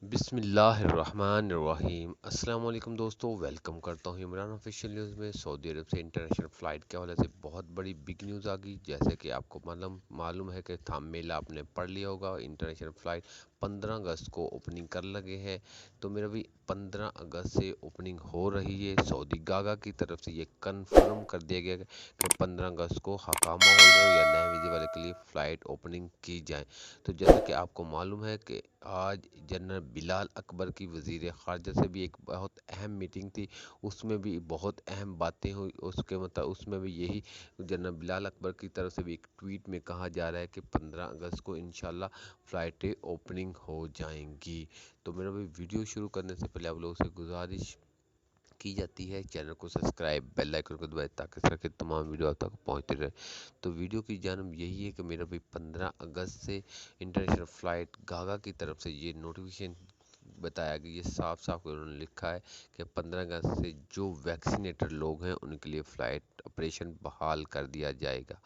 बिस्मिल्लाहिर्रहमानिर्रहीम। अस्सलाम वालेकुम दोस्तों, वेलकम करता हूँ इमरान ऑफिशियल न्यूज़ में। सऊदी अरब से इंटरनेशनल फ़्लाइट के हवाले से बहुत बड़ी बिग न्यूज़ आ गई। जैसे कि आपको मालूम है कि थंबनेल आपने पढ़ लिया होगा, इंटरनेशनल फ़्लाइट 15 अगस्त को ओपनिंग कर लगे हैं। तो मेरा भी 15 अगस्त से ओपनिंग हो रही है। सऊदी गागा की तरफ से ये कन्फर्म कर दिया गया कि 15 अगस्त को हकामा होल्डर या नए वीज़े वाले के लिए फ़्लाइट ओपनिंग की जाए। तो जैसा कि आपको मालूम है कि आज जनरल बिलाल अकबर की वज़ीर ख़ारजा से भी एक बहुत अहम मीटिंग थी। उसमें भी बहुत अहम बातें हुई। उसके मतलब उसमें भी यही जनरल बिलाल अकबर की तरफ से भी एक ट्वीट में कहा जा रहा है कि 15 अगस्त को इंशाल्लाह फ़्लाइटें ओपनिंग हो जाएंगी। तो मेरा भी वीडियो शुरू करने से पहले आप लोगों से गुजारिश की जाती है, चैनल को सब्सक्राइब, बेल आइकन को दबाएं ताकि इस तरह के तमाम वीडियो आप तक पहुंचते रहे। तो वीडियो की जानब यही है कि मेरा भाई 15 अगस्त से इंटरनेशनल फ़्लाइट गागा की तरफ से ये नोटिफिकेशन बताया गया। ये साफ साफ उन्होंने लिखा है कि 15 अगस्त से जो वैक्सीनेटेड लोग हैं उनके लिए फ़्लाइट ऑपरेशन बहाल कर दिया जाएगा।